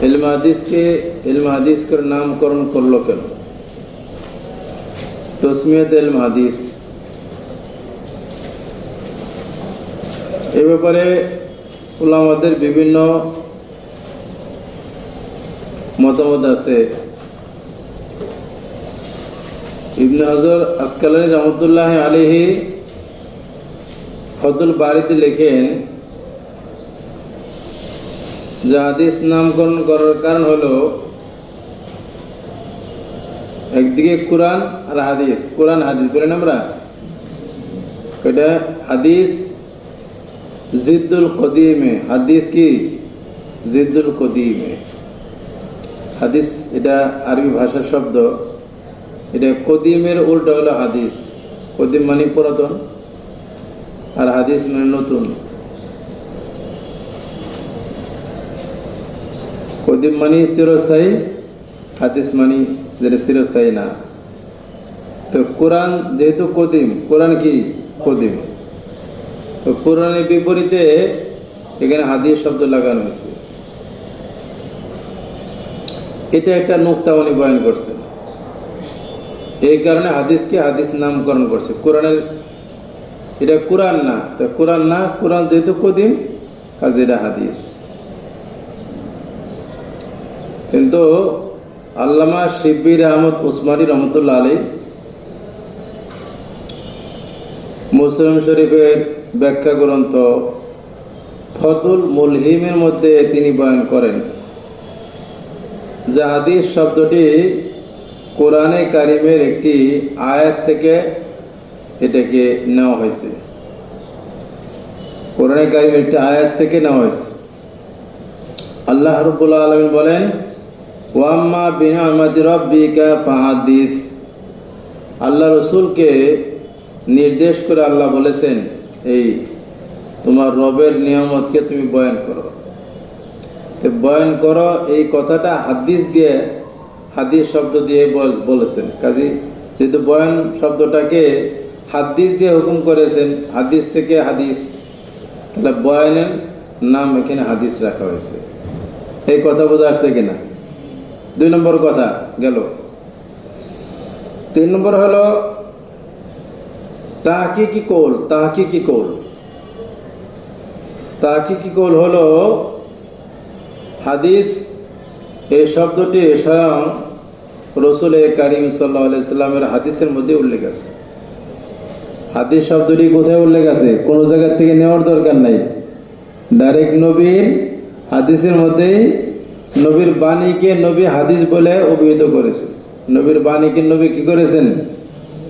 ইলম হাদিস করে নামকরণ করলো কেন? তসমিয়াত ইলম হাদিস, এ ব্যাপারে উলামাদের বিভিন্ন মতামত আছে। ইবনে হাজার আসকালানী রহমতুল্লাহ আলাইহি ফাতুল বারীতে লেখেন যে হাদিস নামকরণ করার কারণ হলো একদিকে কোরআন আর হাদিস। কোরআন হাদিস বলেন আমরা, এটা হাদিস জিদ্দুল কদিমে। হাদিস কি? জিদ্দুল কদিমে। হাদিস এটা আরবি ভাষার শব্দ। এটা কদিমের উল্টা হলো হাদিস। কদিম মানে পুরাতন, আর হাদিস মানে নতুন। কদিম মানে চিরস্থায়ী, হাদিস মানে যেটা চিরস্থায়ী না। তো কোরআন যেহেতু কদিম, কোরআন কি? কদিম। তো কোরআনের বিপরীতে এখানে হাদিস শব্দ লাগানো হয়েছে। এটা একটা নুকতা উনি বয়ান করছেন। এই কারণে হাদিসকে হাদিস নামকরণ করছে। কোরআনের এটা কোরআন না, তো কোরআন না, কোরআন যেহেতু কদিম কাজে এটা হাদিস। কিন্তু আল্লামা শিব্বির আহমদ উসমানী রহমতুল্লাহ আলাইহি মুসলিম শরীফের ব্যাখ্যা গ্রন্থ ফতুল মুলহিমের মধ্যে তিনি বয়ান করেন যে হাদিস শব্দটি কোরআনে কারিমের একটি আয়াত থেকে এটাকে নেওয়া হয়েছে। কোরআনে কারিমের একটি আয়াত থেকে নেওয়া হয়েছে। আল্লাহ রাব্বুল আলামিন বলেন, ওয়াম্মা বিনিআমাতি রাব্বিকা ফাহাদ্দিস। আল্লাহ রসুলকে নির্দেশ করে আল্লাহ বলেছেন, এই তোমার রবের নিয়ামতকে তুমি বয়ান করো। তো বয়ান করো এই কথাটা হাদিস দিয়ে, হাদিস শব্দ দিয়ে বলেছেন। কাজী যেহেতু বয়ান শব্দটাকে হাদিস দিয়ে হুকুম করেছেন, হাদিস থেকে হাদিস, তাহলে বয়ানের নাম এখানে হাদিস রাখা হয়েছে। এই কথা বোঝা আসছে কিনা? 2 নম্বর কথা গেল। 3 নম্বর হলো তাহকিকি কৌল। তাহকিকি কৌল, তাহকিকি কৌল হলো হাদিস এই শব্দটি স্বয়ং রসুল কারীম সাল্লাল্লাহু আলাইহি সাল্লামের হাদিসের মধ্যে উল্লেখ আছে। হাদিস শব্দটি কোথায় উল্লেখ আছে? কোনো জায়গা থেকে নেওয়ার দরকার নাই, ডাইরেক্ট নবীর হাদিসের মধ্যেই নবীর বাণীকে নবী হাদিস বলে অভিহিত করেছেন। নবীর বাণীকে নবী কি করেছেন?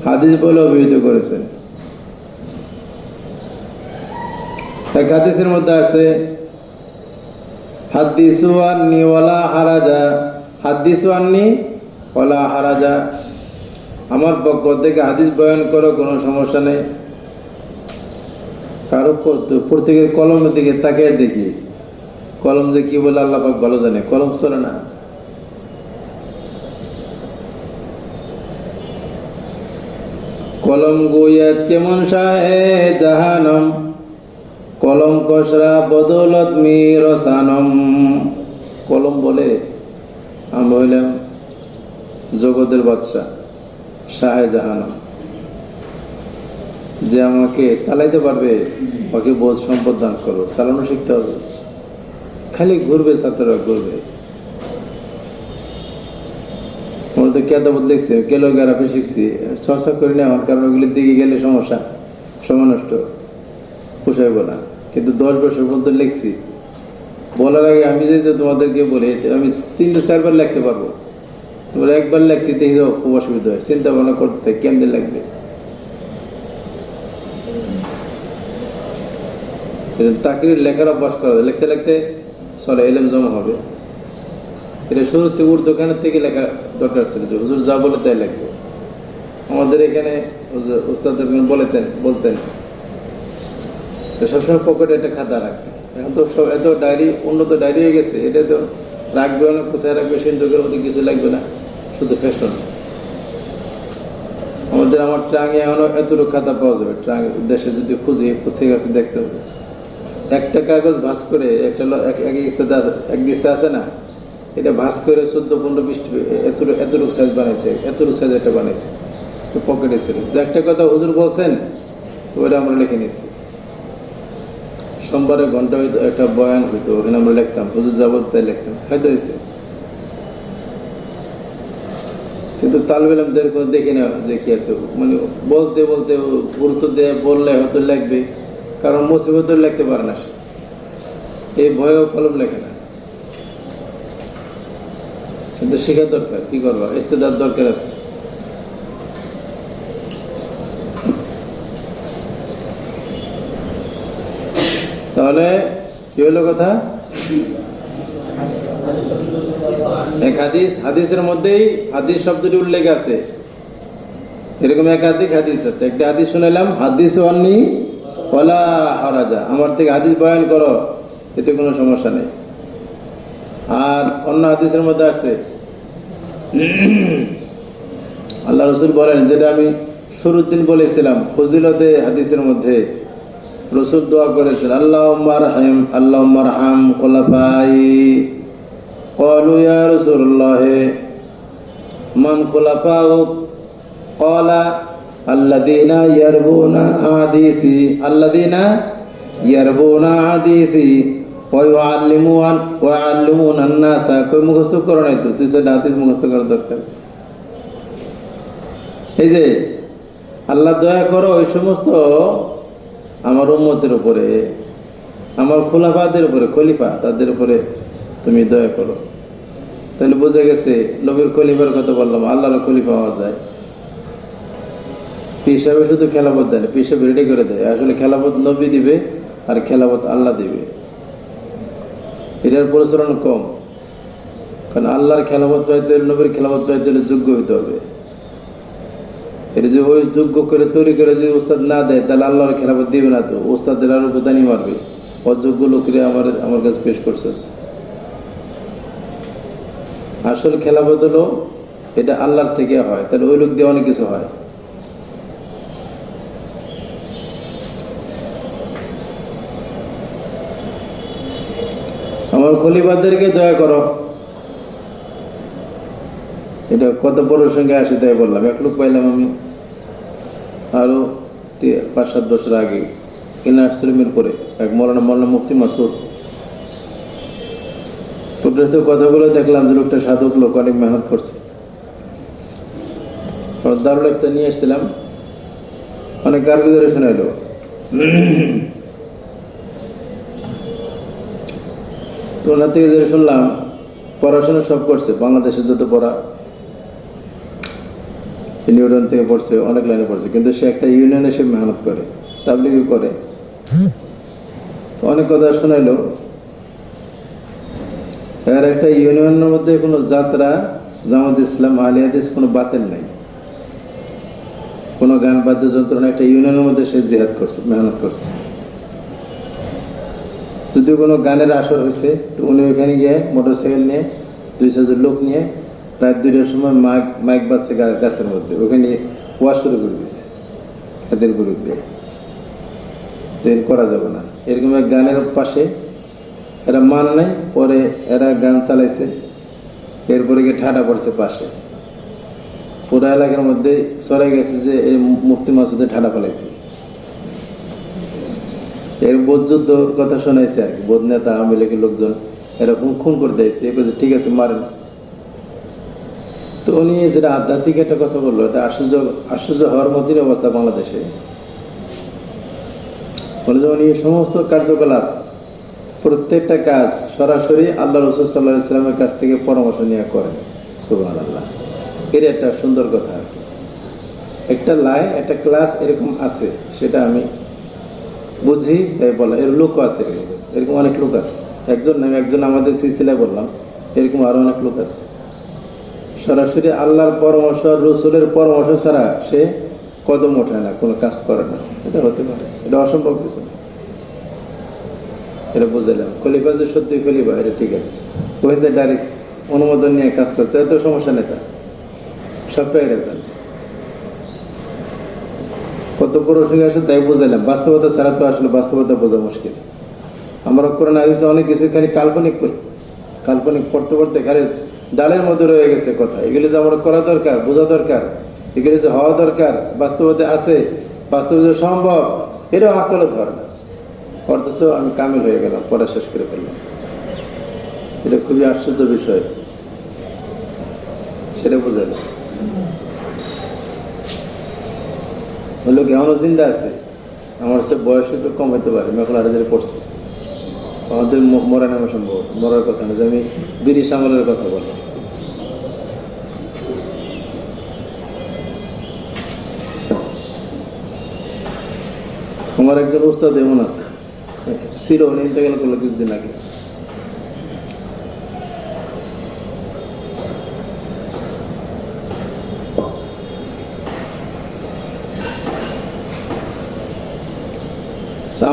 হাদিস বলে অভিহিত করেছেন। এক হাদিসের মধ্যে আছে, হাদিসু আন্নি ওয়ালা হারাজা। হাদিসু আন্নি ওয়ালা হারাজা, আমার পক্ষ থেকে হাদিস বয়ান করো, কোনো সমস্যা নেই। কারো প্রত্যেকের কলমের দিকে তাকিয়ে দেখি, কলম যে কি বলে আল্লাহ পাক ভালো জানে, কলম চলে না। কলম গোয়াত কেমন শাহে জাহানম, কলম কসরা বদৌলত মিরসানম। কলম বলে আমরা হইলাম জগতের বাদশা, শাহে জাহানম, যে আমাকে চালাইতে পারবে, ওকে বোধ সম্পদ দান করো। চালানো শিখতে হবে, খালি ঘুরবে, ছাত্ররা ঘুরবে। ওরা তো কেতাবত লিখছে, কেলোগ্রাফি শিখছি, চর্চা করি না, আমার কারণ ওগুলির দিকে গেলে সমস্যা, সময় নষ্ট, পোষাইব না। কিন্তু 10 বছর পর্যন্ত লিখছি। বলার আগে আমি যদি তোমাদেরকে বলি, আমি 3-4 বার লিখতে পারবো, তোমরা একবার লিখতে দেখো খুব অসুবিধা হয়, চিন্তা ভাবনা করতে কেমনে লাগবে। তাকরির লেখার অভ্যাস করা, লিখতে লিখতে চলে, এলেম জমা হবে। এটা শুরুতে উর্দু খানের থেকে লেখা দরকার ছিল, যে হুজুর যা বলে তাই লিখবো। আমাদের এখানে উস্তাদ বলতেন সবসময় পকেটে একটা খাতা রাখবে। এখন তো সব এত ডায়েরি, উন্নত ডায়েরি হয়ে গেছে, এটা তো রাখবে অনেক, কোথায় রাখবে সিন্ধুকের মধ্যে কিছু লাগবে না, শুধু ফ্যাশন। আমার ট্রাঙে এখনো এতটুকু খাতা পাওয়া যাবে, ট্রাঙ দেশে যদি খুঁজে কোথায় গেছে দেখতে হবে। একটা কাগজ ভাঁজ করে এক বস্তা আছে না, এটা ভাঁজ করে 14-15-20 এতটুকু সাইজ বানাইছে, এতটুকু সাইজ একটা বানাইছে, তো পকেটে ছিল। যে একটা কথা হুজুর বলছেন, তো ওটা আমরা লিখে নিচ্ছি। সোমবারে ঘন্টা হইতো, একটা বয়ান হইতো, ওখানে আমরা লিখতাম, হুজুর যাবত তাই লিখতাম, হয়তো হয়েছে। কিন্তু তালবেলামদের কোনো দেখি না যে কি আছে, মানে বলতে বলতে গুরুত্ব দিয়ে বললে হয়তো লিখবে, কারণ মুসিবত লিখতে পারে না সে, এই ভয়েও কলম লেখে না। কিন্তু শেখা দরকার, কি করবা, ইস্তেদার দরকার আছে। তাহলে কি হলো কথা, এক হাদিসের মধ্যেই হাদিস শব্দটি উল্লেখ আছে, এরকম একাধিক হাদিস আছে। একটা হাদিস শুনাইলাম, হাদিস ওয়ান্নি ওয়ালা হারাজা, আমার থেকে হাদিস বয়ান করো, এতে কোনো সমস্যা নেই। আর অন্য হাদিসের মধ্যে আছে, আল্লাহ রসুল বলেন, যেটা আমি শুরুর দিন বলেছিলাম, ফজিলতে হাদিসের মধ্যে রসুল দোয়া করেছেন, আল্লাহুম্মা আরহাম খুলাফাই, ক্বালু ইয়া রাসূলুল্লাহ মান খুলাফাউ, ক্বালা আল্লাযীনা ইয়ারবুনা হাদিসি ওয়া ইউআল্লিমুনা আন-নাসা। কই মুখস্থ করো নাই তো, তুই সেটা হাদিস মুখস্থ করা দরকার। এই যে আল্লাহ দয়া করো ওই সমস্ত আমার উম্মতের উপরে, আমার খোলাফাদের উপরে, খলিফা তাদের উপরে তুমি দয়া করো। তাহলে বোঝা গেছে, নবীর খলিফার কথা বললাম, আল্লাহর খলিফা হওয়া যায়। পীর সাহেব শুধু খেলাফত দেয় না, পীর সাহেব রেডি করে দেয়, আসলে খেলাফত নবী দিবে আর খেলাফত আল্লাহ দিবে, এটার প্রচলন কম। কারণ আল্লাহর খেলাফত পাইতে হলে, নবীর খেলাফত পাইতে হলে যোগ্য হইতে হবে। এটা যে ওই যোগ্য করে তৈরি করে যদি উস্তাদ না দেয়, তাহলে আল্লাহর খেলাফত দিবে না, তো উস্তাদের আরো কোদানি মারবে, অযোগ্য লোকেরা আমার কাছে পেশ করছে। আসল খেলাফত হলো এটা আল্লাহর থেকে হয়, তাহলে ওই লোক দিয়ে অনেক কিছু হয়। আমার খলিফাদেরকে দয়া করো, এটা কত বড় সঙ্গে আসে তাই বললাম। এক লোক পাইলাম আমি আরো 5-7 বছর আগে, কিনা আসছিল মিরপুরে, এক মৌলানা মুফতি মাসুদ। ওটাতে কথাগুলো দেখলাম যে লোকটা সাধক লোক, অনেক মেহনত করছে। দারুল একটা নিয়ে এসেছিলাম, অনেক কারগি ধরে শোনাইলো। তো ওনার থেকে যে শুনলাম, পড়াশোনা সব করছে, বাংলাদেশের যত পড়া নিউটন থেকে পড়ছে, অনেক লাইনে পড়ছে, কিন্তু সে একটা ইউনিয়নে সে মেহনত করে, তাবলিগি করে। অনেক কথা শোনাইলো। এর একটা ইউনিয়নের মধ্যে কোনো যাত্রা, জামাত ইসলাম, আহলে হাদিস কোনো বাতিল নাই, কোনো গান বাদ্যযন্ত্র না, একটা ইউনিয়নের মধ্যে সে জিহাদ করছে, মেহনত করছে। যদি কোনো গানের আসর হয়েছে, তো উনি ওইখানে গিয়ে মোটরসাইকেল নিয়ে 200 লোক নিয়ে প্রায় 2টার সময় মাইক বাজছে গাছের মধ্যে, ওখানে ওয়াজ শুরু করে দিচ্ছে এদের বিরুদ্ধে, করা যাবে না। এরকম এক গানের পাশে এরা মান নাই, পরে এরা গান চালাইছে, এরপরে গিয়ে ঠাডা পড়ছে পাশে, পুরা এলাকার মধ্যে সরাই গেছে যে এই মুফতি মাসুদে ঠাডা ফেলাইছে। এর বোধ যুদ্ধ কথা শোনাইছে আর কি, বোধ নেতা আওয়ামী লীগের লোকজন এরকম খুন করে দিয়েছে, ঠিক আছে মারেন। তো উনি যেটা আধ্যাত্মিক একটা কথা বললো, এটা আশ্চর্য হওয়ার মতোই অবস্থা বাংলাদেশে। বলে যে উনি সমস্ত কার্যকলাপ, প্রত্যেকটা কাজ সরাসরি আল্লাহ রাসূল সাল্লাল্লাহু আলাইহি ওয়াসাল্লামের কাছ থেকে পরামর্শ নিয়ে করেন। সুবহানাল্লাহ, এর একটা সুন্দর কথা। একটা একটা ক্লাস এরকম আছে, সেটা আমি বুঝি তাই বলা। এর লোকও আছে, এরকম অনেক লোক আছে, একজন নয়, একজন আমাদের সিলসিলায় বললাম, এরকম আরো অনেক লোক আছে। সরাসরি আল্লাহর পরামর্শ, রসুলের পরামর্শ ছাড়া সে কদম ওঠায় না, কোনো কাজ করে না। এটা হতে পারে, এটা অসম্ভব কিছু না, এটা বুঝলাম। খলিফা যে সত্যি খলিফা, এটা ঠিক আছে, ওইটা ডাইরেক্ট অনুমোদন নিয়ে কাজ করতে এত সমস্যা নেই, তার সবটাই রেজাল্ট। কত বড় সঙ্গে আসে তাই বুঝাইলাম, বাস্তবতা ছাড়া তো আসলে বাস্তবতা বোঝা মুশকিল। আমরা কোরআন হাদিসে অনেক কিছু খালি কাল্পনিক পড়তে পড়তে খালি ডালের মধ্যে রয়ে গেছে কথা। এগুলি যে আমার করা দরকার, বোঝা দরকার, এগুলি যে হওয়া দরকার, বাস্তবতে আছে, বাস্তবতে সম্ভব, এটাও আকলে ধরে না। অথচ আমি কামিল হয়ে গেলাম, পড়া শেষ করে ফেললাম। এটা খুবই আশ্চর্য বিষয়, সেটা বোঝা যায়। হলো কি এমনও চিন্তা আছে, আমার সে বয়স একটু কম হতে পারে, আমি এখন আরেকজন পড়ছি, আমাদের মরা নামে সম্ভব, মরার কথা না, যে আমি ব্রিটিশ আমলের কথা বললাম। আমার একজন উস্তাদ এমন আছে, ছিল উনি ইন্তেকাল করলো কিছুদিন আগে।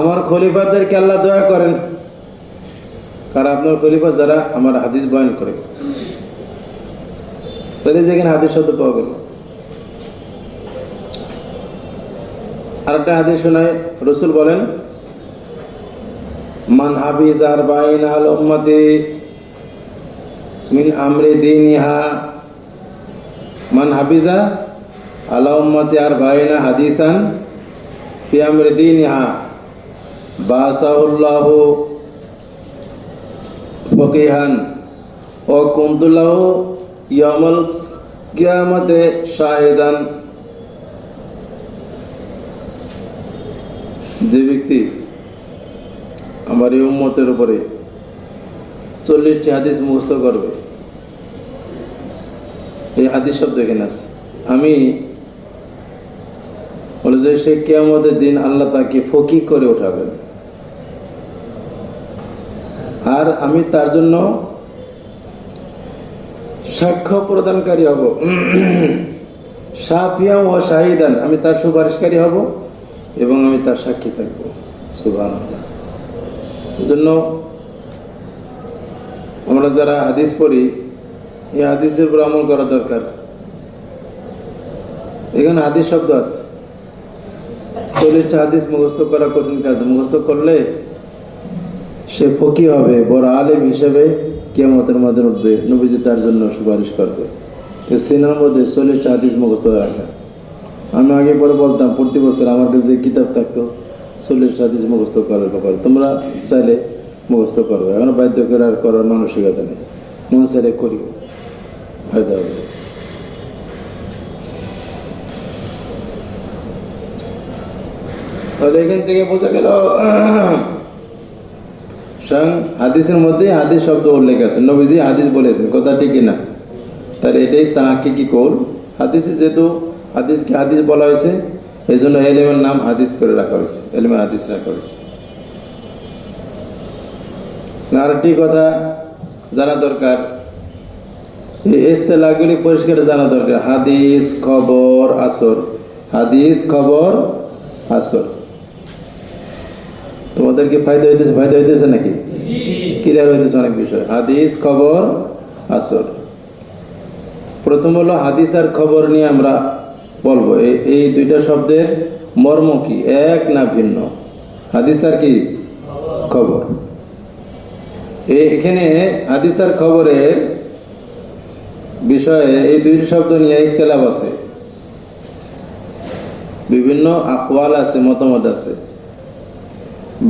আমার খলিফাদেরকে আল্লাহ দয়া করেন, কারণ আপনার খলিফা যারা আমার হাদিস বয়ান করে, তাহলে যেখানে হাদিস শব্দ পাওয়া গেল। আর একটা হাদিস শোনায়, রসুল বলেন, মান হাফিজ আরবাইন আল উম্মতি মিন আমরি দীনিহা, মান হাফিজা আলা উম্মতি আরবাইনা হাদিসান ফি আমরি দীনিহা বাসাহুল্লাহু ফকিহান ও কুনতুল্লাহু ইয়াউমাল কিয়ামাতে শাহিদান। যে ব্যক্তি আমার এই উম্মতের উপরে 40টি হাদিস মুখস্থ করবে, এই হাদিস শব্দ এখানে আছে, আমি বলে যে সে কিয়ামতের দিন আল্লাহ তাকে ফকিহ করে উঠাবেন, আর আমি তার জন্য সাক্ষ্য প্রদানকারী হব, শাফিয়া ও শাহিদান, আমি তার সুপারিশকারী হব এবং আমি তার সাক্ষী থাকবো। সুবহানাল্লাহ। এজন্য আমরা যারা হাদিস পড়ি, এই হাদিসের উপর আমল করা দরকার। এখানে হাদিস শব্দ আছে, 40টা হাদিস মুখস্থ করা কঠিন কাজ। মুখস্থ করলে সে ফকিহ হবে, বড় আলেম হিসেবে কিয়ামতের মাঝে উঠবে, নবীজি তার জন্য সুপারিশ করবে। সিনার মধ্যে 40টা হাদিস মুখস্থ রাখা। আমি আগে পরে বলতাম, প্রতি বছর আমার কাছে যে কিতাব থাকতো 40টা হাদিস মুখস্থ করার ব্যাপারে, তোমরা চাইলে মুখস্থ করবে, এখন বাধ্য করে আর করার মানসিকতা নেই, মন চাইলে করি, ফায়দা হবে। তাহলে এখান থেকে বোঝা গেল স্বয়ং হাদিসের মধ্যে হাদিস শব্দ উল্লেখ আছে, নবীজি হাদিস বলেছেন, কথা ঠিক না? তাহলে এটাই তাহকিকি কৌল। হাদিসে যেহেতু হাদিসকে হাদিস বলা হয়েছে, এই জন্য এলেমের নাম হাদিস করে রাখা হয়েছে, এলেমে হাদিস রাখা হয়েছে। আরেকটি কথা জানা দরকার, এই ইস্তেলাহগুলি পরিষ্কার জানা দরকার। হাদিস, খবর, আসর, হাদিস, খবর, আসর। তোমাদেরকে ফায়দা হইতেছে নাকি? ক্লিয়ার হইতেছে অনেক বিষয়। হাদিস, খবর, আসর। প্রথম হলো হাদিস আর খবর নিয়ে আমরা বলবো। এই দুইটা শব্দের মর্ম কি, এক না ভিন্ন? হাদিস আর কি খবর। এখানে হাদিস আর খবরের বিষয়ে এই দুইটি শব্দ নিয়ে ইখতিলাফ আছে, বিভিন্ন আকওয়াল আছে, মতামত আছে।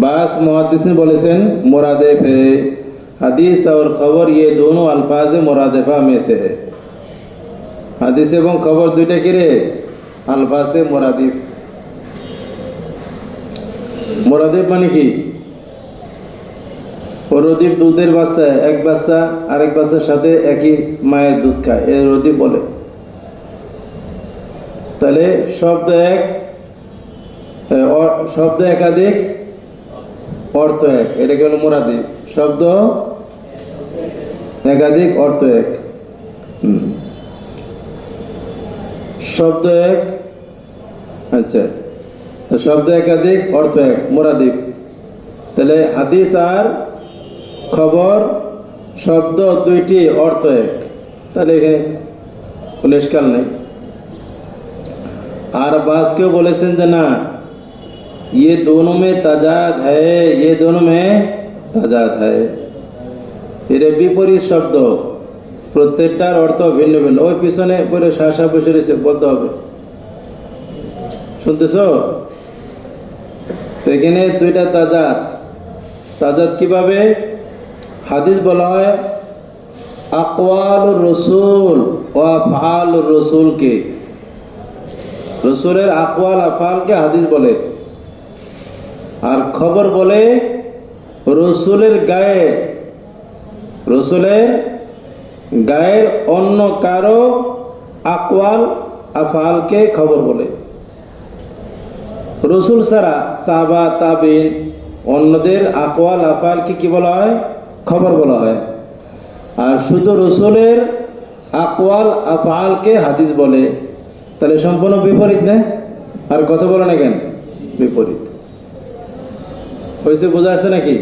बास मुहद्दिस ने बोलेছেন मुरादेफ है हदीस और खबर ये दोनों अल्फाज मुरादेफा में से है। হাদিস এবং খবর দুইটা কি রে? আলফাজে মুরাদিফ। মুরাদিফ মানে কি? রদিফ দুধের বাচ্চা, এক বাচ্চা আরেক বাচ্চার সাথে একই মায়ের দুধ খায়, এর রদিফ বলে। তাহলে শব্দ এক, শব্দ একাধিক, অর্থ এক, এটাকে হলো মুরাদিফ। শব্দ একাধিক, অর্থ এক। শব্দ এক, আচ্ছা, শব্দ একাধিক, অর্থ এক, মুরাদিফ। তাহলে হাদিস আর খবর শব্দ দুইটি, অর্থ এক, তাহলে এখানে কোনো ইশকাল নেই। আর বাস কেউ বলেছেন যে না, ये दोनों में तजाद है, ये दोनों में तजाद है। এটা বিপরীত শব্দ, প্রত্যেকটার অর্থ ভিন্ন ভিন্ন। ওই পিছনে পরে শাসা বসে রয়েছে, বলতে হবে। শুনতেছ? এখানে দুইটা তাজাত। তাজাত কিভাবে? হাদিস বলা হয় আকওয়ালুর রসুল ও আফআলুর রসুলকে। রসুলের আকওয়াল আফআলকে হাদিস বলে। আর খবর বলে রসুলের গায়ের অন্য কারো আকওয়াল আফআলকে খবর বলে। রসুল ছাড়া সাহাবা তাবিন অন্যদের আকওয়াল আফআলকে কি বলা হয়? খবর বলা হয়। আর শুধু রসুলের আকওয়াল আফআলকে হাদিস বলে। তাহলে সম্পূর্ণ বিপরীত না? আর কথা বলে না কেন? বিপরীত হয়েছে। বোঝা আসছে নাকি?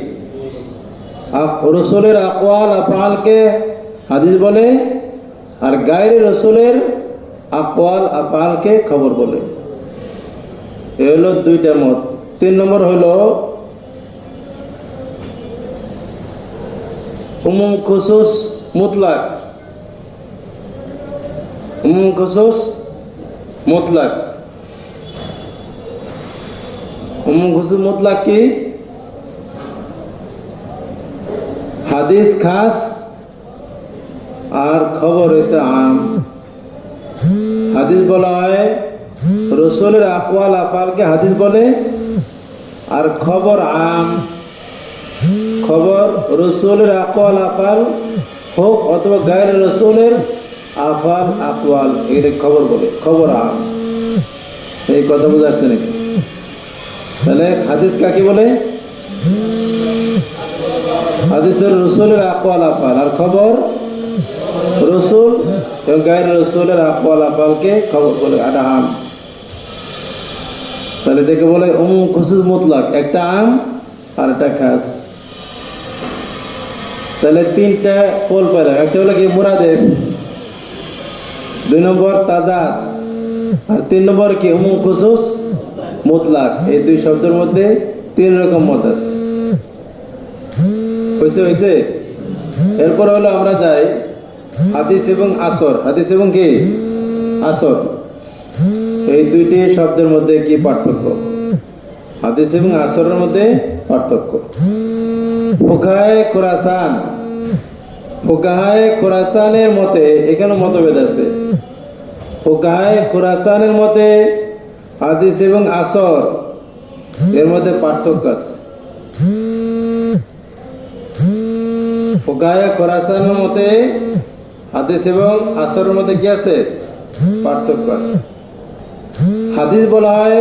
রসুলের আকওয়াল আফআলকে হাদিস বলে, আর গায়ের রসুলের আকওয়াল আফআলকে খবর বলে। এ হলো দুইটা মত। 3 নম্বর হলো উমুম খুসুস মুতলাক। উমুম খুসুস মুতলাক। উমুম খুসুস মুতলাক কি? হাদিস খাস আর খবর হচ্ছে আম। হাদিস বলা হয় রসুলের আকওয়াল আফআলকে হাদিস বলে, আর খবর আম। খবর রসুলের আকওয়াল আফআল হোক অথবা গায়ের রসুলের আফআল আকওয়াল, এটা খবর বলে, খবর আম। এই কথা বোঝা আসছে নাকি? তাহলে হাদিস কাকে বলে? হাদিসের রসুলের আকওয়াল আফআল, আর খবর রসুল এবং গায়ের রসুলের আকওয়াল আফআলকে খবর বলে, এটা আম। তাহলে এটাকে বলে উমুম খুসুস মুতলাক। একটা আম আর একটা খাস। তাহলে 3টা পোল পেলাম। একটা হলো কি? মুরাদেফ। 2 নম্বর তাজাত, আর 3 নম্বর কি? উমুম খুসুস মুতলাক। এই 2 শব্দের মধ্যে 3 রকম মত আছে। হয়েছে? এরপর হলো আমরা যাই হাদিস এবং আসর। হাদিস এবং কি? আসর। এই 2টি শব্দের মধ্যে কি পার্থক্য? হাদিস এবং আসরের মধ্যে পার্থক্য। ফুকাহায়ে খোরাসানের মতে, এখানে মতভেদ আছে। ফুকাহায়ে খোরাসানের মতে হাদিস এবং আসর এর মধ্যে পার্থক্য আছে। ফুকাহায়ে খোরাসানের মতে হাদিস এবং আসরের মধ্যে কি আছে? পার্থক্য আছে। হাদিস বলা হয়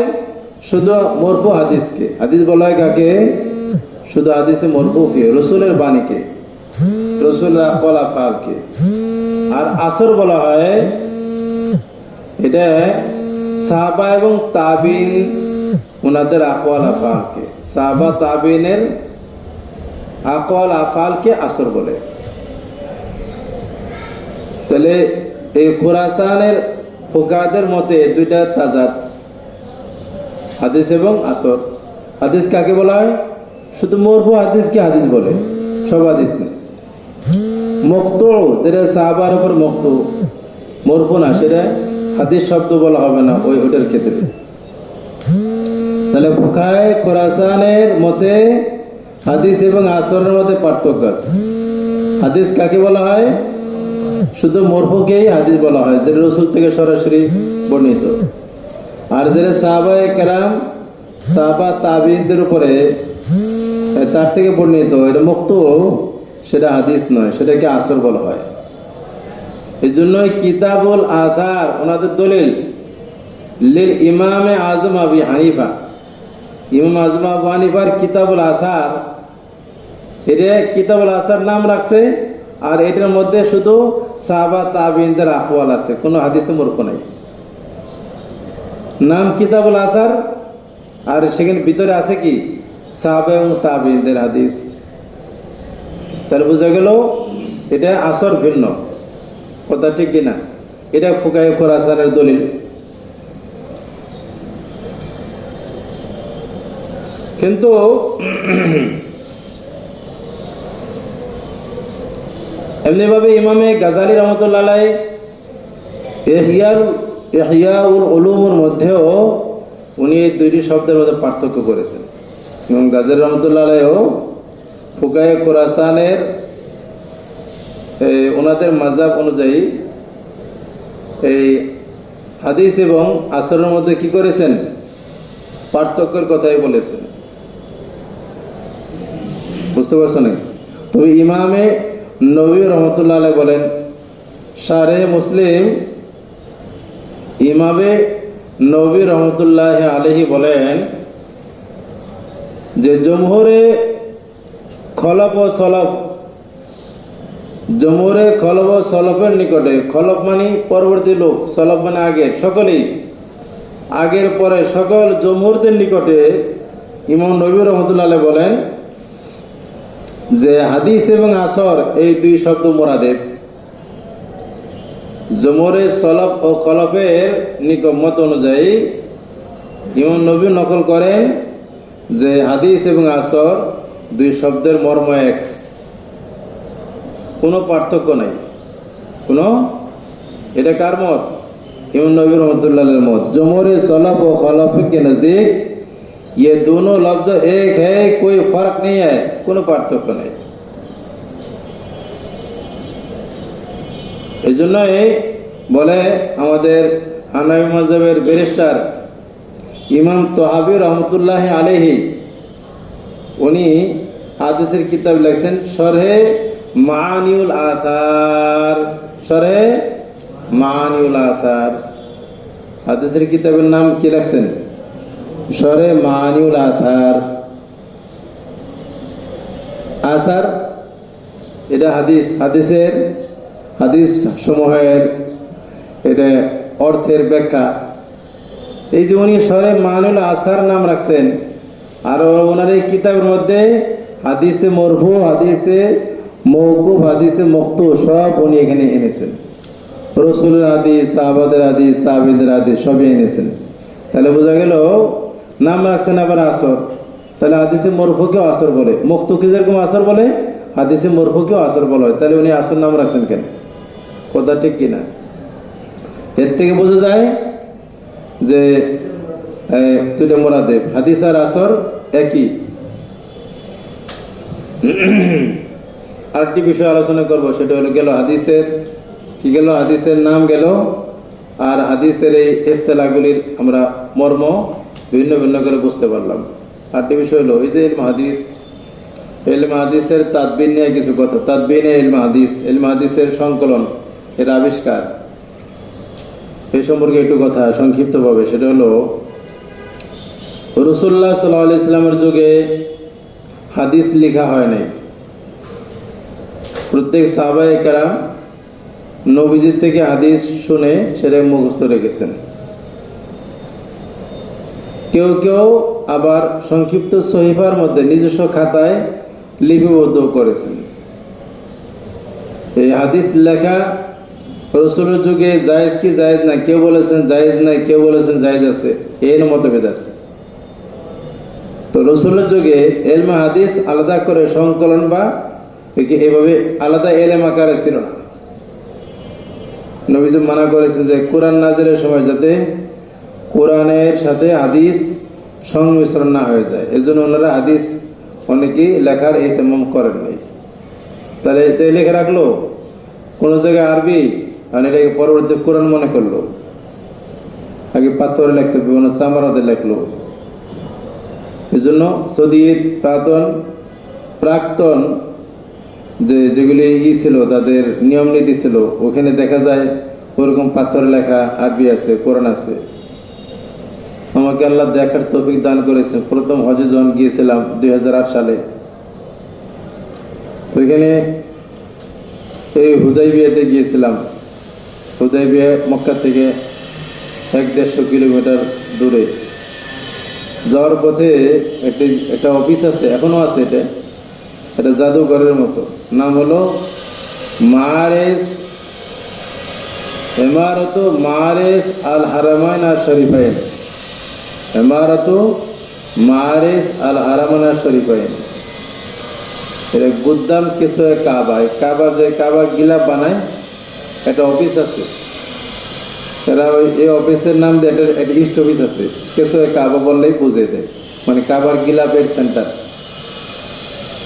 শুধু মরফু হাদিসকে। হাদিস বলা হয় কাকে? শুধু হাদিসে মরফুকে, রসুলের বাণীকে, রসুলের আকওয়াল আফআলকে। আর আসর বলা হয় এটা সাহাবা এবং তাবিন ওনাদের আকওয়াল আফআলকে। সাহাবা তাবিনের আকওয়াল আফআলকে আসর বলে। তাহলে এই খোরাসানের ফুকাহাদের মতে 2টা তাজাত, হাদিস এবং আসর। হাদিস কাকে বলা হয়? শুধু মরফু হাদিসকে হাদিস বলে, সব হাদিস না। মকতু, যেটা সাহাবার উপর মকতু, মরফু না, সেটা হাদিস শব্দ বলা হবে না ওইটার ক্ষেত্রে। তাহলে ফুকাহায়ে খোরাসানের মতে হাদিস এবং আসরের মধ্যে পার্থক্য আছে। হাদিস কাকে বলা হয়? শুধু মরফুকেই হাদিস বলা হয়, যেটা রসুল থেকে সরাসরি বর্ণিত। আর যেটা সাহাবায়ে কেরাম, সাহাবা তাবিনদের উপরে তার থেকে বর্ণিত, এটা মুক্ত, সেটা হাদিস নয়, সেটাকে আসর বলা হয়। এই জন্যই কিতাবুল আসার ওনাদের দলিল লিল ইমামে আজম আবি হানিফা। ইমাম আজম আবু হানিফার কিতাবুল আসার, এটা কিতাবুল আসার নাম রাখছে। আর এটার মধ্যে শুধু সাহাবা তাবিনদের আকওয়াল আছে, কোনো হাদিসে মরফু নাই। নাম কিতাবুল আসার, আর সেখানে ভিতরে আছে কি? সাহাবা এবং তাবিনদের হাদিস। তাহলে বোঝা গেল এটা আসর ভিন্ন। কথা ঠিক কিনা? এটা ফুকাহায়ে খোরাসানের দলিল। কিন্তু এমনিভাবে ইমামে গাজালি রহমতুল্লাহ আলাইহি ইহইয়াউল উলুমের মধ্যেও উনি এই দুইটি শব্দের মধ্যে পার্থক্য করেছেন। ইমাম গাজালি রহমতুল্লাহ আলাইহিও ফুকায়ে খোরাসানের ওনাদের মাযহাব অনুযায়ী এই হাদিস এবং আসরের মধ্যে কি করেছেন? পার্থক্যের কথাই বলেছেন। বুঝতে পারছেন? তবে ইমামে নবী রহমতুল্লাহ আলাইহি বলেন, শারে মুসলিম ইমামে নবী রহমতুল্লাহ আলাইহি বলেন যে জমহুরে খলফ ও সলফ, জমহুরে খলফ ও সলফের নিকটে, খলফ মানে পরবর্তী লোক, সলফ মানে আগে, সকলেই আগের পরে সকল জমহুরদের নিকটে ইমাম নবী রহমতুল্লাহ আলাইহি বলেন যে হাদিস এবং আসর এই দুই শব্দ মোরাদেব। জমহুরে সলফ ও খলফের মত অনুযায়ী ইমাম নবী নকল করেন যে হাদিস এবং আসর দুই শব্দের মর্ম এক, কোনো পার্থক্য নাই। এটা কার মত? इमाम नबी रहमतुल्लाह अलैह मौत। जमहूर सलफ और खलफ के नज़दीक ये दोनों लफ्ज एक है, कोई फर्क नहीं है, কোনো পার্থক্য নেই। এই জন্যই বলে আমাদের হানাফি মাযহাবের ব্যারিস্টার ইমাম তহাবী রহমতুল্লাহ আলাইহি, উনি হাদিসের কিতাব লিখছেন শরহে মাআনিউল আসার। শরহে মাআনিউল আসার হাদিসের কিতাবের নাম কি লিখছেন? শরহে মাআনিউল আসার। আসার এটা হাদিসের হাদিস সমূহের এটা অর্থের ব্যাখ্যা। এই যে উনি শরহে মাআনিউল আসার নাম রাখছেন, আর ওনার এই কিতাবের মধ্যে হাদিসে মরফু, হাদিসে মওকুফ, হাদিসে মকতু সব উনি এখানে এনেছেন। রাসূলের হাদিস, সাহাবাদের হাদিস, তাবেঈদের হাদিস সবই এনেছেন। তাহলে বোঝা গেল নাম রাখছেন আবার আসর, তাহলে হাদিসে মরফুকেও আসর বলে, মকতুকে যেরকম আসর বলে হাদিসে মরফুকেও আসর বলা হয়। তাহলে উনি আসর নাম রাখছেন কেন? কথা ঠিক কিনা? এর থেকে বোঝা যায় যে দুইটা মোরাদেব, হাদিস আর আসর একই। আরেকটি বিষয় আলোচনা করব, সেটা হলো গেল হাদিসের কি গেল, হাদিসের নাম গেল, আর হাদিসের এই ইস্তেলাহগুলির আমরা মর্ম ভিন্ন ভিন্ন করে বুঝতে পারলাম। আরেকটি বিষয় হলো এই যে ইলম হাদিস, ইলম হাদিসের তাদবিন নিয়ে কিছু কথা। তাদবিনে ইলম হাদিস, ইলম হাদিসের সংকলন, এর আবিষ্কার, এই সম্পর্কে একটু কথা সংক্ষিপ্তভাবে। সেটা হলো রাসূলুল্লাহ সাল্লাল্লাহু আলাইহি ওয়াসাল্লামের যুগে হাদিস লেখা হয় নাই। প্রত্যেক সাহাবায়ে কেরাম নবীজির থেকে হাদিস শুনে সেটা মুখস্থ রেখেছেন। কেউ কেউ আবার সংক্ষিপ্ত সহিফার মধ্যে নিজস্ব খাতায় লিপিবদ্ধ করেছেন। এই হাদিস লেখা রাসূলের যুগে জায়েজ কি জায়েজ না, কেউ বলেছেন জায়েজ নাই, কেউ বলেছেন জায়েজ আছে, এর মতভেদ আছে। তো রাসূলের যুগে ইলমে হাদিস আলাদা করে সংকলন বা এভাবে আলাদা ইলম আকারে ছিল না। নবীজি মানা করেছেন যে কোরআন নাজিলের সময় যাতে কোরআনের সাথে হাদিস সংমিশ্রণ না হয়ে যায়, এর জন্য ওনারা হাদিস অনেকেই লেখার ইহতেমাম করেন নাই। তাহলে এটাই লেখা রাখলো কোনো জায়গায় আরবি, আর এটাকে পরবর্তী কোরআন মনে করলো। আগে পাথরে লিখতে বিভিন্ন চামড়াতে লেখলো। এই জন্য সৌদির প্রাক্তন যেগুলি ছিল তাদের নিয়ম নীতি ছিল, ওখানে দেখা যায় ওরকম পাথরে লেখা আরবি আছে, কোরআন আছে। আমাকে আল্লাহ দেখার তৌফিক দান করেছে। প্রথম হজে যখন গিয়েছিলাম 2008 সালে, ওইখানে এই হুদাইবিয়াতে গিয়েছিলাম। হুদাইবিয়া মক্কা থেকে 150 কিলোমিটার দূরে। যাওয়ার পথে একটা অফিস আছে, এখনো আছে, এটা জাদুঘরের মতো। নাম হলো ইমারতু মারিস আল হারামাইন আর শরীফাইন। ইমারতু মারিস আল হারামাইন আর শরীফাইন। এটা গুদ্দাম কিছু কাবা, কাবা যে কাবা গিলাপ বানায় একটা অফিস আছে, এরা ওই এই অফিসের নাম দিয়ে একটা ইস্ট অফিস আছে, কিছু কাবা বললেই বুঝে দেয়, মানে কাবার গিলাপের সেন্টার।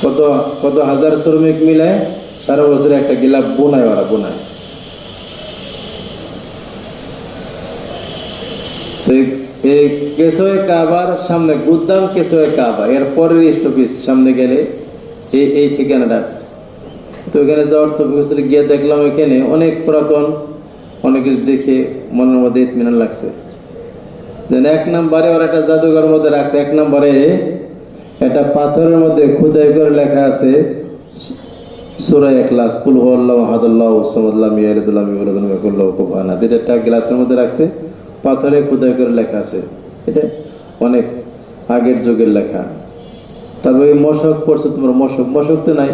কত কত হাজার শ্রমিক মিলে সারা বছর একটা গিলাপ বোনায়, ওরা বোনায়। এই কেশোয় কাবার সামনে গুদ্দাম কেশোয় কাবা, এর পরের ইস্ট অফিস সামনে গেলে এই ঠিকানাটা আছে। তো ওখানে যাওয়ার তো গিয়ে দেখলাম এখানে অনেক পুরাতন অনেক কিছু দেখে মনের মধ্যে ইতমিনান লাগছে। যেন এক নম্বরে ওরা একটা জাদুঘর মধ্যে রাখছে, এক নম্বরে একটা পাথরের মধ্যে খোদাই করে লেখা আছে সূরা ইখলাস, কুল হুয়াল্লাহু আহাদুল্লাহু সামাদ লাম ইয়ালিদ ওয়া লাম ইউলাদ ওয়া লাম ইয়াকুল লাহু কুফুয়ান আহাদ। এটা একটা গ্লাসের মধ্যে রাখছে, পাথরে খোদাই করে লেখা আছে, এটা অনেক আগের যুগের লেখা। তারপরে মশক পড়ছে, তোমার মশক, মশক তো নাই।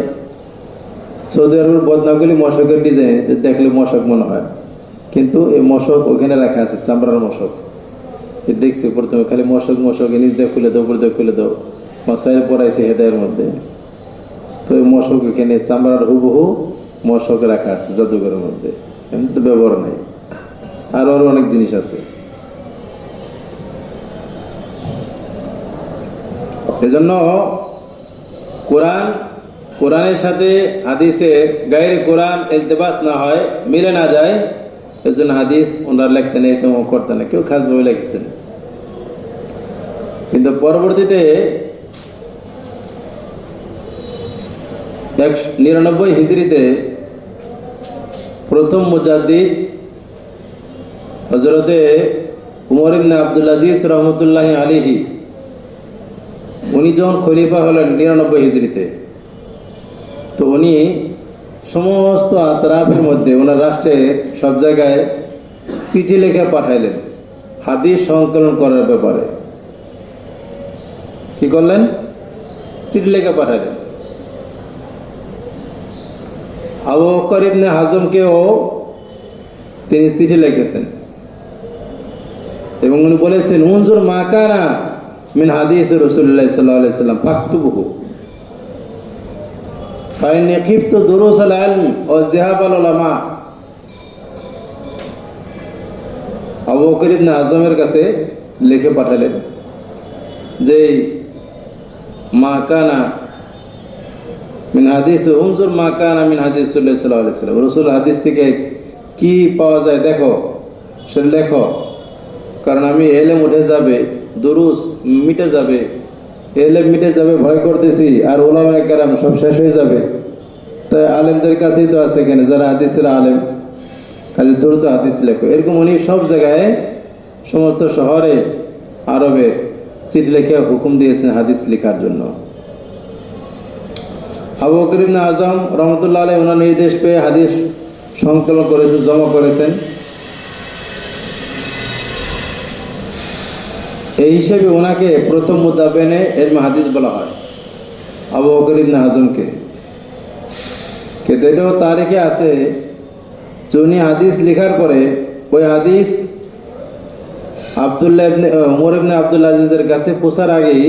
সৌদি আরবের বদনাগুলি মশকের ডিজাইন দেখলে মশক মনে হয়, কিন্তু এই মশক ওখানে রাখা আছে, চামড়ার মশক। দেখছি প্রথমে খালি মশক মশক, নিচ দিয়ে খুলে দাও, উপর দিয়ে খুলে দাও, মাসাইল পড়াইছে হেদায়ের মধ্যে। তো এই মশক এখানে চামড়ার হুবহু মশক রাখা আছে জাদুঘরের মধ্যে, কিন্তু ব্যবহার নাই। আরো আরো অনেক জিনিস আছে। এজন্য কোরআনের সাথে হাদিসের গায়ের কোরআন ইলতিবাস না হয়, মিলে না যায়, এর জন্য হাদিস ওনারা লিখতেন, এই তো করতেন না, কেউ খাসভাবে লিখেছেন। কিন্তু পরবর্তীতে 99 হিজরিতে প্রথম মুজাদ্দিদ হযরতে উমর ইবনে আব্দুল আজিজ রহমতুল্লাহি আলাইহি, উনি যখন খলিফা হলেন 99 হিজরিতে, তো উনি সমস্ত আতরাফের মধ্যে ওনার রাষ্ট্রে সব জায়গায় চিঠি লেখা পাঠাইলেন হাদিস সংকলন করার ব্যাপারে। কি করলেন? চিঠি লেখা পাঠাইলেন। আবু বকর ইবনে হাজমকেও তিনি চিঠি লিখেছেন এবং উনি বলেছেন, উনজুর মা কানা মিন হাদিস রাসূলুল্লাহ সাল্লাল্লাহু আলাইহি ওয়াসাল্লাম ফাকতুবহু ফাইন্নী খিফতু দুরুসাল ইলম ওয়া যিহাবাল উলামা। আবু বকর ইবনে হাজমের কাছে লিখে পাঠালেন যে মা কানা মিন হাদিস, উনজুর মা কানা মিন হাদিস রাসূলুল্লাহ সাল্লাল্লাহু আলাইহি ওয়াসাল্লাম, রাসূল হাদিস থেকে কি পাওয়া যায় দেখো, সেটা লেখো, কারণ আমি এলেম উঠে যাবে, দুরুস মিটে যাবে, এলেম মিটে যাবে ভয় করতেছি, আর উলামায়ে কেরাম সব শেষ হয়ে যাবে। তাই আলেমদের কাছেই তো আছে এখানে যারা হাদিসের আলেম, কাজে দ্রুত হাদিস লেখো। এরকম উনি সব জায়গায় সমস্ত শহরে আরবে চিঠি লিখে হুকুম দিয়েছেন হাদিস লেখার জন্য। আবু বকর ইবনে আজম রহমতুল্লাহ আলাইহি ওনার নির্দেশ পেয়ে হাদিস সংকলন করেছেন, জমা করেছেন। এই হিসেবে ওনাকে প্রথম মুতাবেনে ইলমে হাদিস বলা হয়, আবু বকর ইবনে আজমকে। কিন্তু এটাও তারিখে আছে যে উনি হাদিস লেখার পরে ওই হাদিস উমর ইবনে আব্দুল আজিজের কাছে পৌঁছার আগেই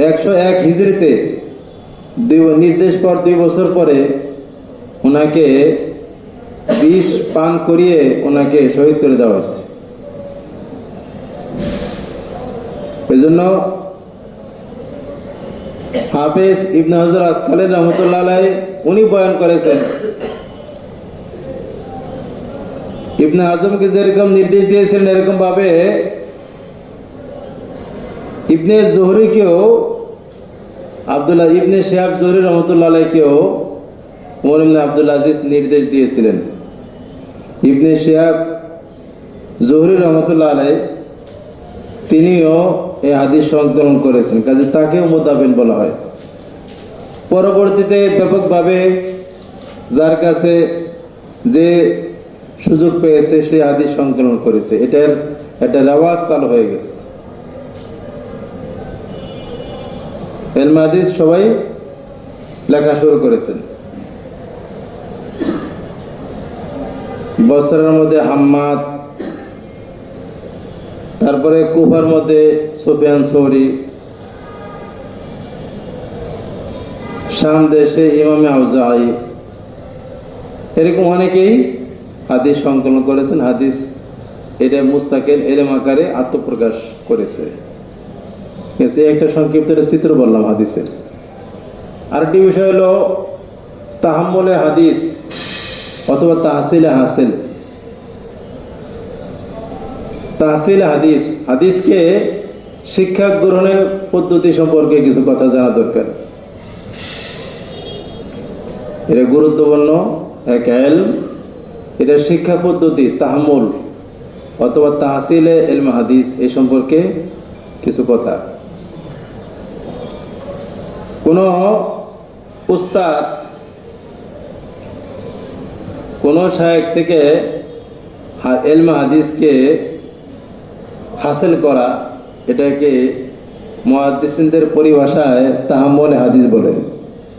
101 হিজরিতে নির্দেশ পর 2 বছর পরে ওনাকে বিষ পান করিয়ে ওনাকে শহীদ করে দেওয়া হয়েছে। এই জন্য হাফেজ ইবনে হাজার আসকালানী রহমতুল্লাহ আলাইহি উনি বয়ান করেছেন, ইবনে আজমকে যেরকম নির্দেশ দিয়েছিলেন এরকম ভাবে ইবনে জোহরিকেও, আব্দুল্লাহ ইবনে শিহাব জোহরি রহমতুল্লাহ আলাইহিকেও উমর ইবনে আব্দুল আজিজ নির্দেশ দিয়েছিলেন। ইবনে শিহাব জোহরি রহমতুল্লাহ আলাইহি তিনিও এই হাদিস সংকলন করেছেন, কাজে তাকেও মুতাবিন বলা হয়। পরবর্তীতে ব্যাপকভাবে যার কাছে যে সুযোগ পেয়েছে সে হাদিস সংকলন করেছে, এটার একটা রেওয়াজ চালু হয়ে গেছে। ইলমে হাদিস সবাই লেখা শুরু করেছেন। বসরার মধ্যে হাম্মাদ, তারপরে কুফার মধ্যে সুফিয়ান সৌরি, শাম দেশে ইমামে আউজাঈ, এরকম অনেকেই হাদিস সংকলন করেছেন। হাদিস এটা মুস্তাকিল এলেম আকারে আত্মপ্রকাশ করেছে। একটা সংক্ষিপ্ত চিত্র বললাম হাদিসের। আরেকটি বিষয় হলো তাহাম্মুলে হাদিস অথবা তাহসিলে হাসিল। তাহসিল হাদিস, হাদিসকে শিক্ষা গ্রহণের পদ্ধতি সম্পর্কে কিছু কথা জানা দরকার। এটা গুরুত্বপূর্ণ এক ইলম। এটা শিক্ষা পদ্ধতি তাহাম্মুল অথবা তাহসিলে ইলম হাদিস, এই সম্পর্কে কিছু কথা। কোন উস্তাদ কোন শায়েখ থেকে ইলম হাদিসকে হাসিল করা, এটাকে মুহাদ্দিসিনদের পরিভাষায় তাহাম্মুলে হাদিস বলে।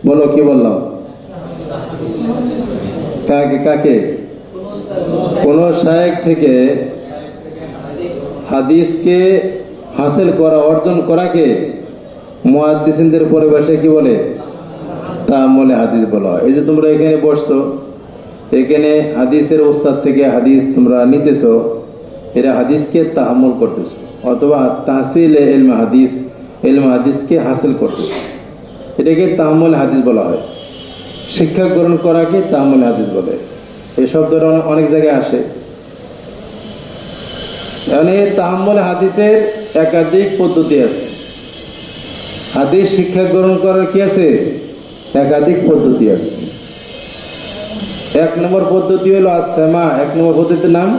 বলো, কি বললাম? কাকে? কোন শায়েখ থেকে হাদিসকে হাসিল করা, অর্জন করাকে মুহাদ্দিসিনদের পরিভাষায় কি বলে? তাহাম্মুলে হাদিস বলা হয়। এই যে তোমরা এখানে বসছো, এখানে হাদিসের উস্তাদ থেকে হাদিস তোমরা নিতেছো, এরা হাদিসকে তাহাম্মুল করতেছো অথবা তাহসিলে ইলম হাদিস, ইলম হাদিসকে হাসিল করতেছো, এটাকে তাহাম্মুল হাদিস বলা হয়। শিক্ষা গ্রহণ করাকে তাহাম্মুল হাদিস বলে। এই শব্দটা অনেক জায়গায় আসে। মানে তাহাম্মুল হাদিসের একাধিক পদ্ধতি আছে। হাদিস শিক্ষা গ্রহণ করার কি আছে? একাধিক পদ্ধতি আছে। এক নম্বর পদ্ধতি হলো আস-সামা। এক নম্বর পদ্ধতির নাম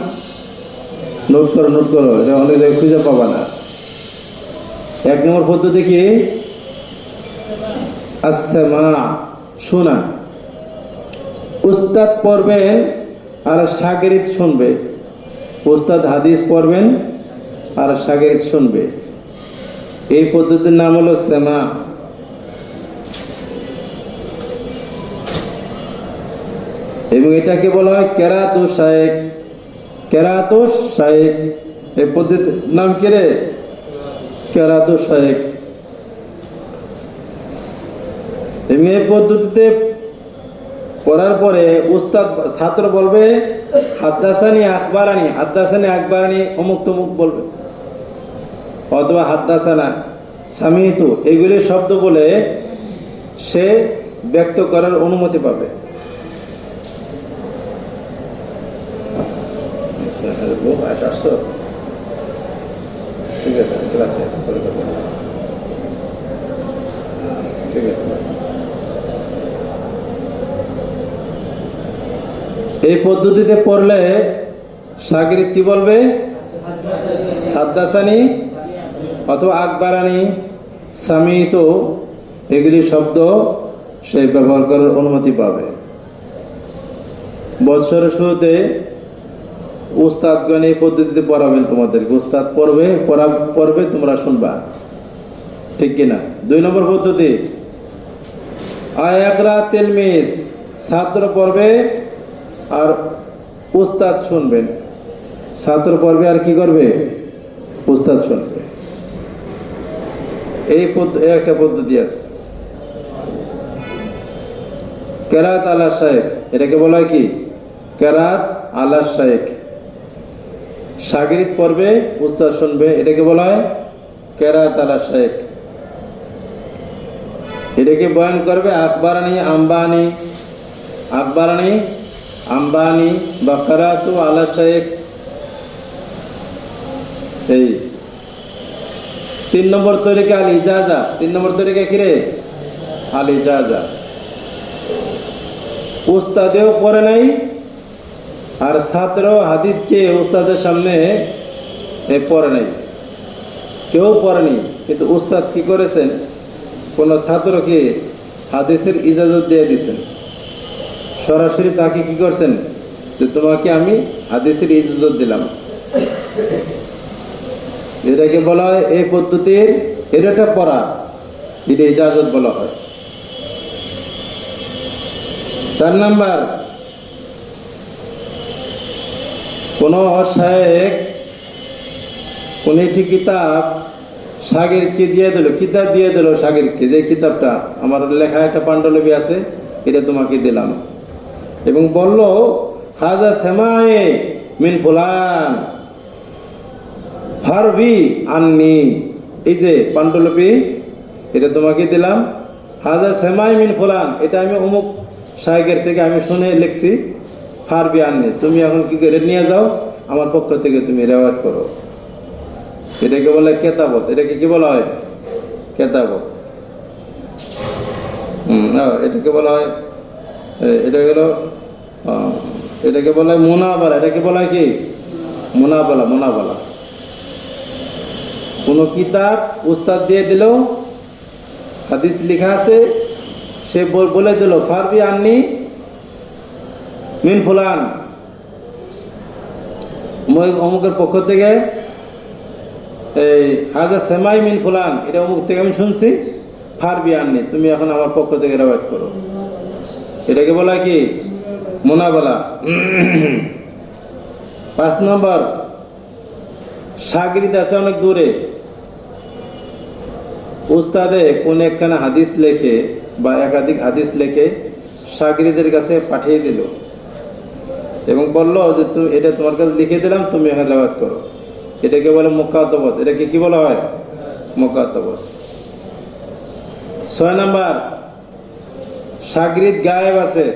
নোট করো, এটা অনেক জায়গায় খুঁজে পাবা না। এক নম্বর পদ্ধতি কি? আস-সামা, শোনা। উস্তাদ পড়বেন আর শাগির্দ শুনবে। উস্তাদ হাদিস পড়বেন আর শাগির্দ শুনবে। এই পদ্ধতির নাম হলো সামা। এবং এটাকে বলা হয় কেরাতুশ শায়েখ। কেরাতুশ শায়েখ, এই পদ্ধতির নাম কি রে? কেরাতুশ শায়েখ। এবং এই পদ্ধতিতে পড়ার পরে উস্তাদ, ছাত্র বলবে হাদ্দাসানি আখবারানি, হাদ্দাসানি আকবরানি অমুক তমুক বলবে, অথবা হাদ্দাসানা সামিতু, এগুলি শব্দ বলে সে ব্যক্ত করার অনুমতি পাবে। ঠিক আছে, ক্লাস শেষ করে দেবো। ঠিক আছে। এই পদ্ধতিতে পড়লে শাগির্দ কি বলবে? হাদ্দাসানি অথবা আকবরানি, সামিতু, এগুলি শব্দ সে ব্যবহার করার অনুমতি পাবে। বৎসরের শুরুতে উস্তাদগণ এই পদ্ধতিতে পড়াবেন তোমাদেরকে। উস্তাদ পড়বে, তোমরা শুনবা, ঠিক কিনা? 2 নম্বর পদ্ধতি আয়াকরা তিলমিজ, ছাত্র পড়বে আর উস্তাদ শুনবেন। ছাত্র পড়বে আর কি করবে? উস্তাদ শুনবে। এই একটা পদ্ধতি আছে। কেরাত আলা শায়েখ, এটাকে বলা হয় কি? কেরাত আলা শায়েখ। শাগির্দ পড়বে, উস্তাদ শুনবে, এটাকে বলা হয় কেরাত আলা শায়েখ। এটাকে বয়ান করবে আকবরানি আম্বানি, আকবরানি আম্বানি বা কেরাতু আলা শায়েখ। এই 3 নম্বর তরিকা আল ইজাজা। 3 নম্বর তরিকা কি রে? আল ইজাজা। উস্তাদেও পড়ে নাই আর ছাত্র হাদিসকে উস্তাদের সামনে পড়ে নাই, কেউ পড়েনি, কিন্তু উস্তাদ কি করেছেন? কোন ছাত্রকে হাদিসের ইজাজত দিয়ে দিয়েছেন। সরাসরি তাকে কি করছেন? যে তোমাকে আমি হাদিসের ইজাজত দিলাম। এটাকে বলা হয়, এই পদ্ধতির এটা পড়া, এটা ইজাজত বলা হয়। 4 নাম্বার, কোন শায়েখ কোন একটি কিতাব শাগিরকে দিয়ে দিল, কিতাব দিয়ে দিল শাগিরকে, যে কিতাবটা আমার লেখা একটা পাণ্ডুলিপি আছে, এটা তোমাকে দিলাম। এবং বলল হাজা সেমায়ে মিন ফুলান ফারবি আননি, এই যে পাণ্ডুলিপি এটা তোমাকে দিলাম, হাজা সেমাই মিন ফুলান, এটা আমি অমুক শায়েখের থেকে আমি শুনে লিখছি, ফারবি আননি, তুমি এখন কি করে নিয়ে যাও, আমার পক্ষ থেকে তুমি রেওয়ায়াত করো। এটাকে বলে কেতাবত। এটাকে কি বলা হয়? কেতাবত। এটাকে বলা হয়, এটা গেল, এটাকে বলা হয় মুনাবালা। এটাকে বলা হয় কি? মুনাবালা। মুনাবালা। কোন কিতাব উস্তাদ দিয়ে দিল, হাদিস লেখা আছে, সে বলে দিল ফারবি আননি মিন ফুলান, অমুকের পক্ষ থেকে, এই হাজা সেমাই মিন ফুলান, এটা অমুক থেকে আমি শুনছি, ফারবি আননি, তুমি এখন আমার পক্ষ থেকে রেওয়ায়াত করো। এটাকে বলা কি? মুনাবালা। 5 নম্বর, শাগির্দ আছে অনেক দূরে, উস্তাদে কোন একখানা হাদিস লেখে বা একাধিক হাদিস লেখে শাগির্দের কাছে পাঠিয়ে দিল এবং বলল যে তুমি এটা তোমার কাছে লিখে দিলাম, তুমি এখানে রেওয়ায়াত করো। এটাকে বলে মুকাতাবাত। এটাকে কি বলা হয়? মুকাতাবাত। 6 নাম্বার, শাগির্দ গায়েব আছে,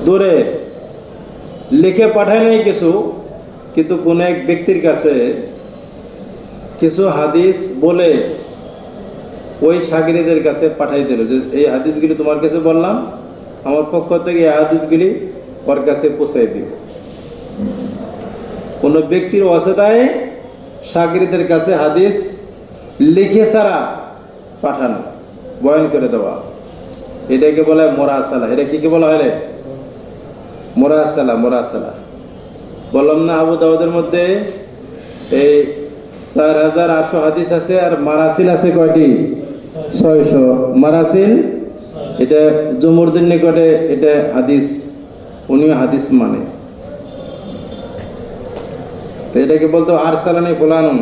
দূরে, লিখে পাঠায় নাই কিছু, কিন্তু কোন এক ব্যক্তির কাছে কিছু হাদিস বলে ওই শাগির্দের কাছে পাঠাই দিল যে এই হাদিসগুলি তোমার কাছে বললাম, আমার পক্ষ থেকে এই হাদিসগুলি ওর কাছে পৌঁছাই দিব। কোন ব্যক্তির ওয়াসিতায় শাগির্দের কাছে হাদিস লিখে ছাড়া পাঠানো, বয়ান করে দেওয়া, এটাকে বলা হয় মুরাসালা। এটা কি বলা হয় রে? মুরাসালা। মুরাসালা। বললাম না আবু দাউদের মধ্যে এই 4800 হাদিস আছে, আর মারাসিল আছে কয়টি? 600 মারাসিল। এটা জুমুরদের নিকটে এটা হাদিস, উনিও হাদিস মানে, তো এটাকে বলতো আরসালানি ফুলানুন।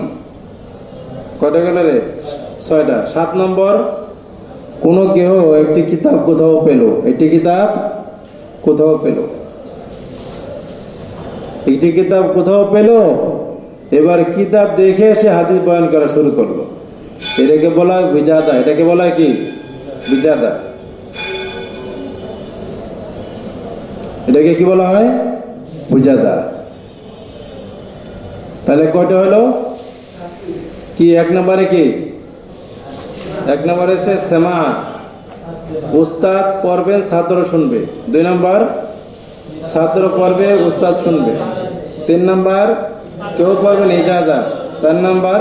কয়টা গেল রে? 6টা। 7 নম্বর, কোন কেউ একটি কিতাব কোথাও পেল, একটি কিতাব কোথাও পেল, একটি কিতাব কোথাও পেল, এবার কিতাব দেখে সে হাদিস বয়ান করা শুরু করলো, এটাকে বলা হয় বিজাদা। এটাকে বলা হয় কি? বিজাদা। এটাকে কি বলা হয়? বিজাদা। তাহলে কয়টা হলো? কি 1 নম্বরে কি? 1 নম্বরে সে সেমা, উস্তাদ পড়বেন ছাত্র শুনবে। 2 নম্বর, ছাত্র পড়বে উস্তাদ শুনবে। 3 নম্বর, কেউ পড়বেন ইজাজা। 4 নম্বর,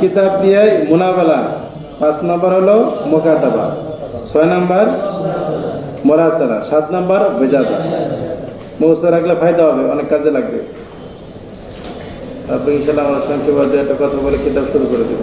কিতাব দিয়ে মুনাবালা। 5 নম্বর হলো মুকাতাবা। 6 নম্বর মুরাসালা। 7 নম্বর বিজাদা। মুখস্থ রাখলে ফায়দা হবে, অনেক কাজে লাগবে। তারপর ইনশাআল্লাহ আমরা সংক্ষেপে একটা কথা বলে কিতাব শুরু করে দেব।